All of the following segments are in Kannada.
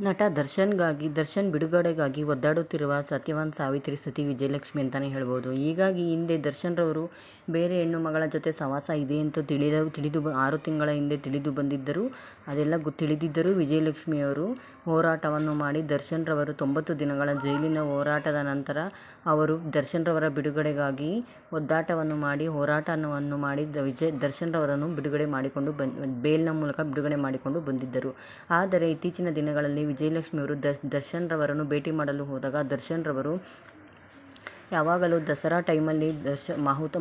ನಟ ದರ್ಶನ್ ಬಿಡುಗಡೆಗಾಗಿ ಒದ್ದಾಡುತ್ತಿರುವ ಸತ್ಯವಾನ್ ಸಾವಿತ್ರಿ ಸತಿ ವಿಜಯಲಕ್ಷ್ಮಿ ಅಂತಲೇ ಹೇಳ್ಬೋದು. ಹೀಗಾಗಿ ಹಿಂದೆ ದರ್ಶನ್ರವರು ಬೇರೆ ಹೆಣ್ಣು ಮಗಳ ಜೊತೆ ಸಹವಾಸ ಇದೆ ಅಂತ ತಿಳಿದು 6 ತಿಂಗಳ ಹಿಂದೆ ತಿಳಿದು ಬಂದಿದ್ದರೂ ಅದೆಲ್ಲ ತಿಳಿದಿದ್ದರೂ ವಿಜಯಲಕ್ಷ್ಮಿಯವರು ಹೋರಾಟವನ್ನು ಮಾಡಿ ದರ್ಶನ್ರವರು 90 ದಿನಗಳ ಜೈಲಿನ ಹೋರಾಟದ ನಂತರ ಅವರು ದರ್ಶನ್ರವರ ಬಿಡುಗಡೆಗಾಗಿ ಹೋರಾಟವನ್ನು ಮಾಡಿ ದರ್ಶನ್ರವರನ್ನು ಬಿಡುಗಡೆ ಮಾಡಿಕೊಂಡು ಬೇಲ್ನ ಮೂಲಕ ಬಿಡುಗಡೆ ಮಾಡಿಕೊಂಡು ಬಂದಿದ್ದರು. ಆದರೆ ಇತ್ತೀಚಿನ ದಿನಗಳಲ್ಲಿ ವಿಜಯಲಕ್ಷ್ಮಿಯವರು ದರ್ಶನ್ರವರನ್ನು ಭೇಟಿ ಮಾಡಲು ಹೋದಾಗ ದರ್ಶನ್ರವರು ಯಾವಾಗಲೂ ದಸರಾ ಟೈಮಲ್ಲಿ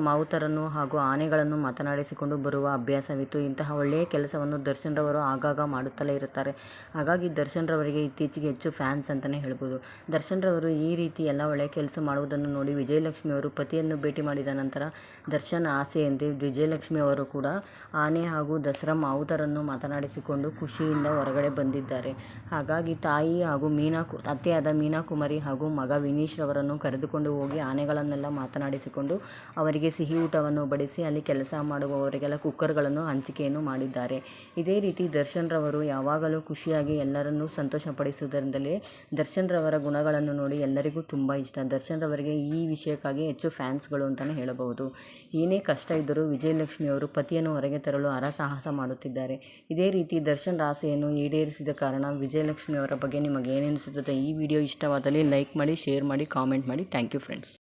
ಮಾವುತರನ್ನು ಹಾಗೂ ಆನೆಗಳನ್ನು ಮಾತನಾಡಿಸಿಕೊಂಡು ಬರುವ ಅಭ್ಯಾಸವಿತ್ತು. ಇಂತಹ ಒಳ್ಳೆಯ ಕೆಲಸವನ್ನು ದರ್ಶನ್ರವರು ಆಗಾಗ ಮಾಡುತ್ತಲೇ ಇರುತ್ತಾರೆ. ಹಾಗಾಗಿ ದರ್ಶನ್ರವರಿಗೆ ಇತ್ತೀಚೆಗೆ ಹೆಚ್ಚು ಫ್ಯಾನ್ಸ್ ಅಂತಲೇ ಹೇಳ್ಬೋದು. ದರ್ಶನ್ರವರು ಈ ರೀತಿ ಎಲ್ಲ ಒಳ್ಳೆಯ ಕೆಲಸ ಮಾಡುವುದನ್ನು ನೋಡಿ ವಿಜಯಲಕ್ಷ್ಮಿಯವರು ಪತಿಯನ್ನು ಭೇಟಿ ಮಾಡಿದ ನಂತರ ದರ್ಶನ್ ಆಸೆಯಂತೆ ವಿಜಯಲಕ್ಷ್ಮಿಯವರು ಕೂಡ ಆನೆ ಹಾಗೂ ದಸರಾ ಮಾವುತರನ್ನು ಮಾತನಾಡಿಸಿಕೊಂಡು ಖುಷಿಯಿಂದ ಹೊರಗಡೆ ಬಂದಿದ್ದಾರೆ. ಹಾಗಾಗಿ ತಾಯಿ ಹಾಗೂ ಅತ್ತೆಯಾದ ಮೀನಾ ಕುಮಾರಿ ಹಾಗೂ ಮಗ ವಿನೀಶ್ ರವರನ್ನು ಕರೆದುಕೊಂಡು ಹೋಗಿ ಆನೆಗಳನ್ನೆಲ್ಲ ಮಾತನಾಡಿಸಿಕೊಂಡು ಅವರಿಗೆ ಸಿಹಿ ಊಟವನ್ನು ಬಡಿಸಿ ಅಲ್ಲಿ ಕೆಲಸ ಮಾಡುವವರಿಗೆಲ್ಲ ಕುಕ್ಕರ್ಗಳನ್ನು ಹಂಚಿಕೆಯನ್ನು ಮಾಡಿದ್ದಾರೆ. ಇದೇ ರೀತಿ ದರ್ಶನ್ರವರು ಯಾವಾಗಲೂ ಖುಷಿಯಾಗಿ ಎಲ್ಲರನ್ನೂ ಸಂತೋಷಪಡಿಸುವುದರಿಂದಲೇ ದರ್ಶನ್ರವರ ಗುಣಗಳನ್ನು ನೋಡಿ ಎಲ್ಲರಿಗೂ ತುಂಬ ಇಷ್ಟ. ದರ್ಶನ್ರವರಿಗೆ ಈ ವಿಷಯಕ್ಕಾಗಿ ಹೆಚ್ಚು ಫ್ಯಾನ್ಸ್ಗಳು ಅಂತಲೇ ಹೇಳಬಹುದು. ಏನೇ ಕಷ್ಟ ಇದ್ದರೂ ವಿಜಯಲಕ್ಷ್ಮಿಯವರು ಪತಿಯನ್ನು ಹೊರಗೆ ತರಲು ಹರಸಾಹಸ ಮಾಡುತ್ತಿದ್ದಾರೆ. ಇದೇ ರೀತಿ ದರ್ಶನ್ ಆಸೆಯನ್ನು ಈಡೇರಿಸಿದ ಕಾರಣ ವಿಜಯಲಕ್ಷ್ಮಿಯವರ ಬಗ್ಗೆ ನಿಮಗೆ ಏನೆನಿಸುತ್ತದೆ? ಈ ವಿಡಿಯೋ ಇಷ್ಟವಾದಲ್ಲಿ ಲೈಕ್ ಮಾಡಿ, ಶೇರ್ ಮಾಡಿ, ಕಾಮೆಂಟ್ ಮಾಡಿ. Thank you friends.